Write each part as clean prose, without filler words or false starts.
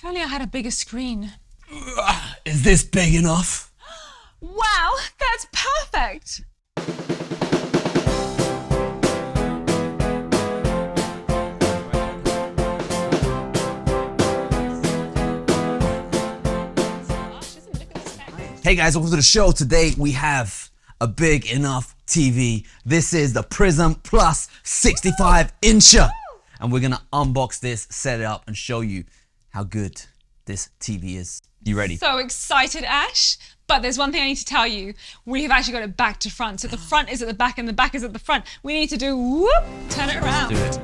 If only I had a bigger screen. Is this big enough? Wow, that's perfect. Hey guys, welcome to the show. Today we have a big enough TV. This is the Prism Plus 65-incher. And we're gonna unbox this, set it up, and show you how good this TV is. You ready? So excited, Ash. But there's one thing I need to tell you. We have actually got it back to front. So the front is at the back and the back is at the front. We need to do whoop, turn it around. Do it.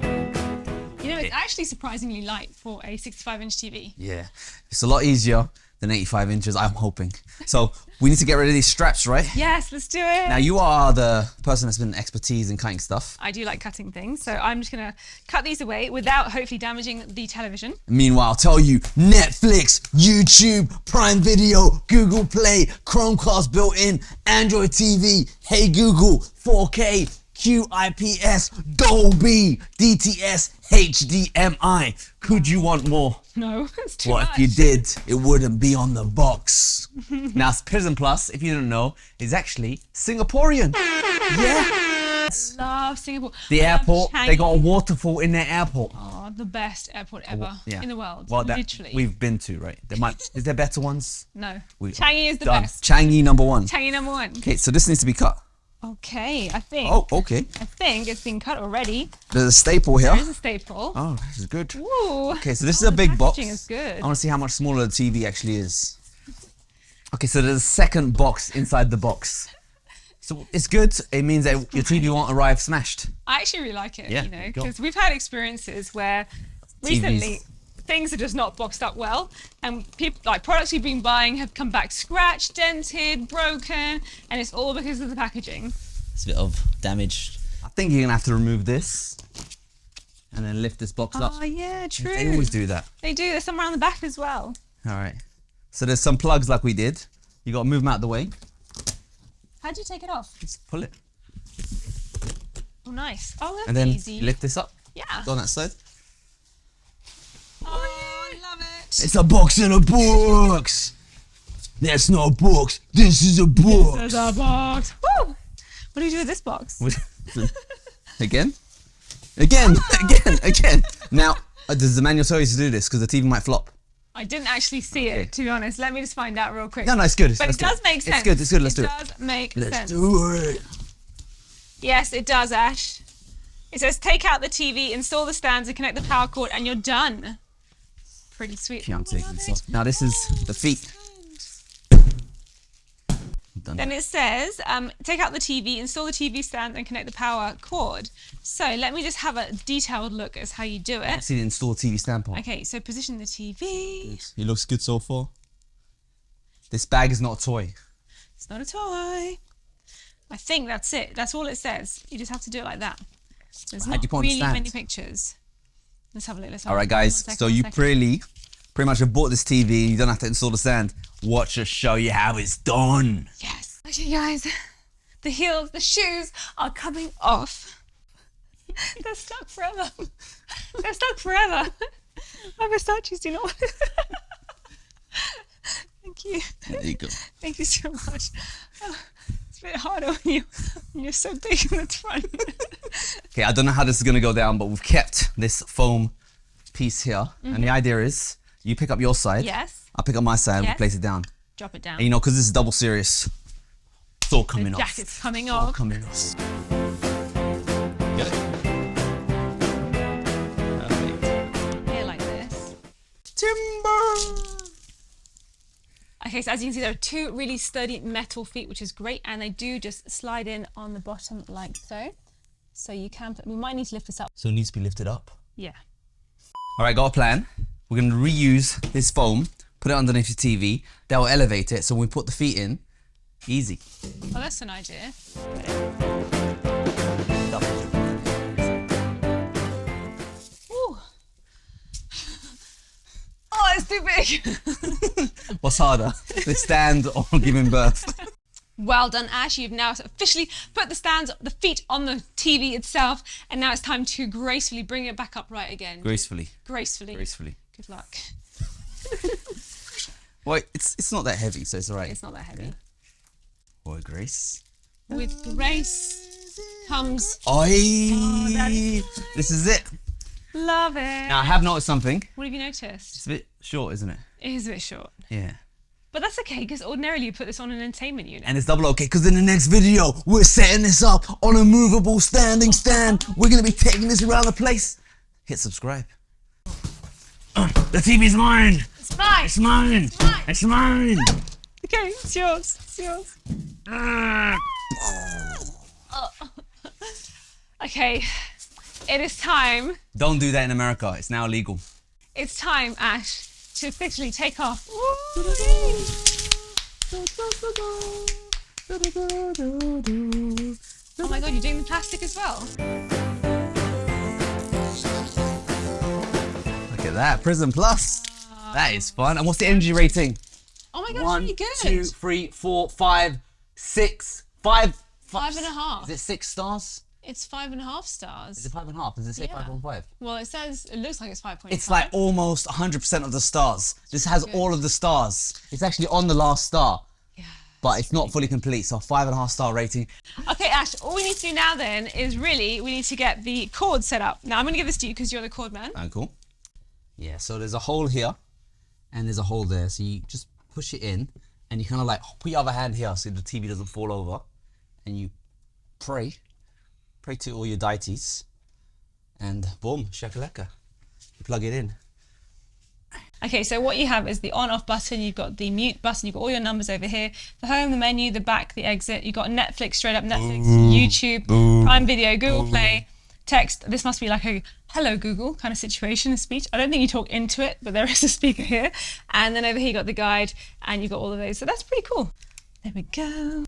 You know, it's actually surprisingly light for a 65-inch TV. Yeah, it's a lot easier than 85 inches, I'm hoping. So we need to get rid of these straps, right? Yes, let's do it. Now you are the person that's been expertise in cutting stuff. I do like cutting things, so I'm just gonna cut these away without hopefully damaging the television. Meanwhile, I'll tell you, Netflix, YouTube, Prime Video, Google Play, Chromecast built in, Android TV, Hey Google, 4K, QIPS, Dolby, DTS, HDMI. Could you want more? No, it's too Well, much. if you did, it wouldn't be on the box. Now, Prism Plus, if you don't know, is actually Singaporean. Yeah. Love Singapore. The I love airport, Changi. they got a waterfall in their airport. Oh, the best airport ever Yeah. in the world. Well, that literally. we've been to, right? Is there better ones? No. We- Changi is the Done. best. Changi #1. Changi #1. Okay, so this needs to be cut. Okay, I think. Oh, okay. I think it's been cut already. There's a staple here. There is a staple. Oh, this is good. Ooh. Okay, so this is a big box. Packaging is good. I want to see how much smaller the TV actually is. Okay, so there's a second box inside the box. So it's good. It means that your TV won't arrive smashed. I actually really like it, Yeah, you know, go. because we've had experiences where recently things are just not boxed up well, and people like products we've been buying have come back scratched, dented, broken, and it's all because of the packaging. It's a bit of damage. I think you're gonna have to remove this and then lift this box up. Oh yeah, true. They always do that. They do. There's some around the back as well. All right. So there's some plugs like we did. You gotta move them out the way. How'd you take it off? Just pull it. Oh, nice. Oh, that's And then easy. you lift this up. Yeah. On that side. Oh, I love it. It's a box in a box. That's not a box. This is a box. There's a box. Woo! What do we do with this box? Again? Again. Now, does the manual tell you to do this? Because the TV might flop. I didn't actually see it, Okay. to be honest. Let me just find out real quick. No, it's good. But Let's it do does make sense. It's good. Let's do it. It does make Let's sense. do it. Yes, it does, Ash. It says take out the TV, install the stands, and connect the power cord, and you're done. Pretty sweet. Okay, I'm Oh, I taking love this it. off. Now this is Oh, the feet. Done. Then it says take out the TV, install the TV stand, and connect the power cord. So let me just have a detailed look as how you do it. See the install TV stand part. Okay, so position the TV. It looks good so far. This bag is not a toy. It's not a toy. I think that's it. That's all it says. You just have to do it like that. There's How'd not you put on the really stand? many pictures. Let's have a look. Let's have All a right, look. guys. One second, So one you second. pretty much have bought this TV. You don't have to install the stand. Watch us show you how it's done. Yes. Okay, guys. The heels, the shoes are coming off. They're stuck forever. They're stuck forever. My Versace's do not. Thank you. There you go. Thank you so much. Oh, it's a bit harder when you're so big in the front. Okay, I don't know how this is gonna go down, but we've kept this foam piece here, and the idea is you pick up your side. Yes. I'll pick up my side. Yes. We'll place it down. Drop it down. And you know, because this is double serious, it's all coming The off. jacket's coming All off. coming off. Get it? Perfect. Here like this. Timber. Okay, so as you can see, there are two really sturdy metal feet, which is great, and they do just slide in on the bottom like so. So you can put, we might need to lift this up. So it needs to be lifted up. Yeah. All right, got a plan. We're gonna reuse this foam, put it underneath your TV. That will elevate it. So when we put the feet in, easy. Oh, that's an idea. Ooh. Oh, it's too big. What's harder, the stand or giving birth? Well done, Ash. You've now officially put the feet on the TV itself, and now it's time to gracefully bring it back upright again. Gracefully. Gracefully. Gracefully. Good luck. Wait, it's not that heavy, so it's alright. It's not that heavy. Boy, Grace. With grace comes Oi! that is This is it. love it. Now I have noticed something. What have you noticed? It's a bit short, isn't it? It is a bit short. Yeah. But that's okay, because ordinarily you put this on an entertainment unit. And it's double okay, because in the next video, we're setting this up on a movable standing stand. We're going to be taking this around the place. Hit subscribe. The TV's mine. It's mine. It's mine. mine. It's mine. Okay, it's yours. It's yours. Okay, it is time. Don't do that in America. It's now illegal. It's time, Ash, to officially take off. Oh my god, you're doing the plastic as well. Look at that. Prism Plus. That is fun. And what's the energy rating? Oh my god, One, it's really good. 2, 3, 4, 5, 6, 5. 5.5. Is it 6 stars? It's 5.5 stars. Is it 5.5? Does it say Yeah. 5.5? Well, it looks like it's 5.5. It's like almost 100% of the stars. This has Good. all of the stars. It's actually on the last star, Yeah. but it's not fully complete. So 5.5 star rating. Okay, Ash, all we need to do now then is we need to get the cord set up. Now, I'm going to give this to you because you're the cord man. Oh, cool. Yeah, so there's a hole here and there's a hole there. So you just push it in and you kind of like put your other hand here so the TV doesn't fall over, and you pray to all your deities, and boom, shakalaka. You plug it in. Okay, so what you have is the on-off button, you've got the mute button, you've got all your numbers over here, the home, the menu, the back, the exit, you've got Netflix, straight up Netflix, YouTube, Prime Video, Google Play, text. This must be like a hello Google kind of situation, a speech. I don't think you talk into it, but there is a speaker here. And then over here you got the guide and you've got all of those. So that's pretty cool. There we go.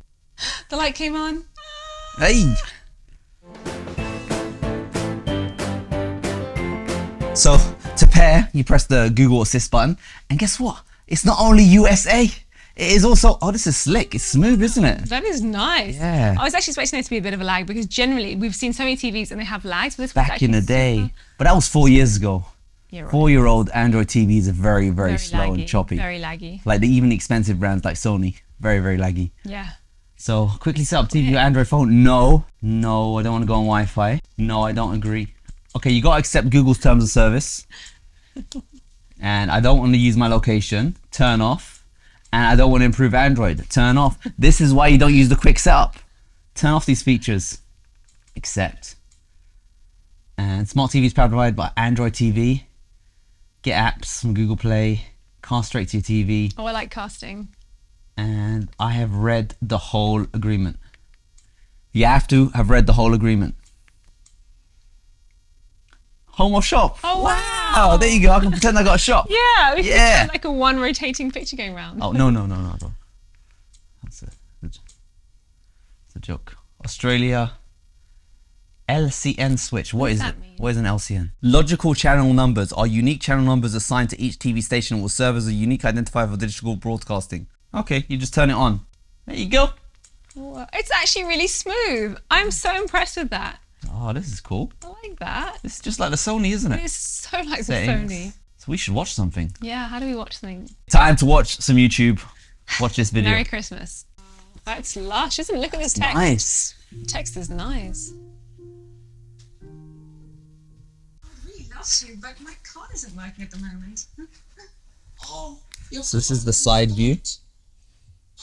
The light came on. Hey! So to pair, you press the Google Assist button, and guess what? It's not only USA, it is also, oh, this is slick, it's smooth, isn't it? That is nice. Yeah. I was actually expecting there to be a bit of a lag because generally we've seen so many TVs and they have lags. But this was Back in actually the day. super- But that was 4 years ago. You're right. 4-year-old Android TVs are very, very slow laggy, and choppy. Very laggy. Like the even expensive brands like Sony, very, very laggy. Yeah. So quickly set up TV your Android phone. No, I don't want to go on Wi-Fi. No, I don't agree. Okay, you gotta accept Google's terms of service. And I don't want to use my location. Turn off. And I don't want to improve Android. Turn off. This is why you don't use the quick setup. Turn off these features. Accept. And Smart TV is provided by Android TV. Get apps from Google Play. Cast straight to your TV. Oh, I like casting. And I have read the whole agreement. You have to have read the whole agreement. Home or shop. Oh, wow. Oh, there you go. I can pretend I got a shop. Yeah, we Yeah. can like a one rotating picture going round. Oh, no. That's a joke. Australia. LCN switch. What does is that it? mean? What is an LCN? Logical channel numbers are unique channel numbers assigned to each TV station and will serve as a unique identifier for digital broadcasting. Okay, you just turn it on. There you go. Wow. It's actually really smooth. I'm so impressed with that. Oh, this is cool. I like that. This is just like the Sony, isn't it? It's so like the Settings. Sony. So we should watch something. Yeah, how do we watch something? Time to watch some YouTube. Watch this video. Merry Christmas. That's lush, isn't it? Look at this text. Nice. Text is nice. I really love you, but my card isn't working at the moment. Oh, you're So this is the side view.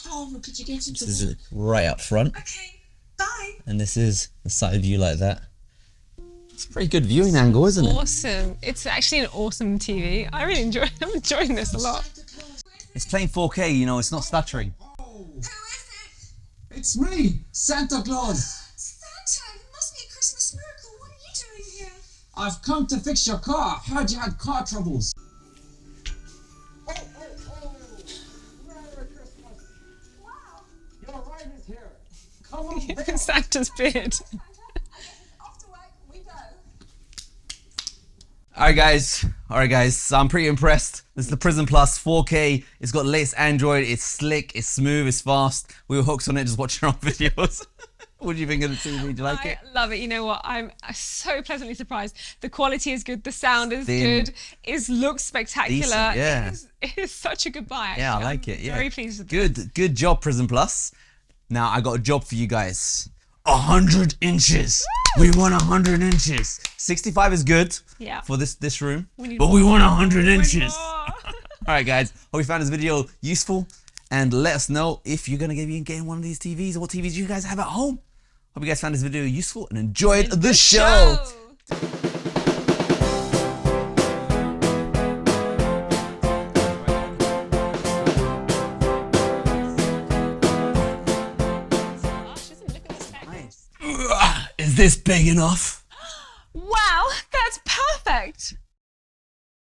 Oh, could you get into This is right up front. Okay, bye. And this is the side view like that. It's a pretty good viewing angle, isn't it? Awesome. It's actually an awesome TV. I'm enjoying this a lot. It's playing 4K, you know, it's not stuttering. Who is it? It's me, Santa Claus. Santa, it must be a Christmas miracle. What are you doing here? I've come to fix your car. Heard you had car troubles. Merry Christmas. Wow. Your ride is here. Come on there. Santa's beard. Off to work we go. Alright guys, so I'm pretty impressed. This is the Prism Plus 4K. It's got the latest Android, it's slick, it's smooth, it's fast. We were hooked on it just watching our videos. What do you think of the TV? Do you like it? I love it. You know what? I'm so pleasantly surprised. The quality is good. The sound is Thin. good. It looks spectacular. Decent, yeah. It is such a good buy. Actually. Yeah, I like I'm it. Yeah. Very pleased with it. Good job, Prism Plus. Now I got a job for you guys. 100 inches. We want 100 inches. 65 is good Yeah. for this room, need but we want 100 Wait, inches. more. All right, guys. Hope you found this video useful, and let us know if you're gonna be getting one of these TVs or what TVs you guys have at home. Hope you guys found this video useful and enjoyed the show. Is this big enough? Wow, that's perfect.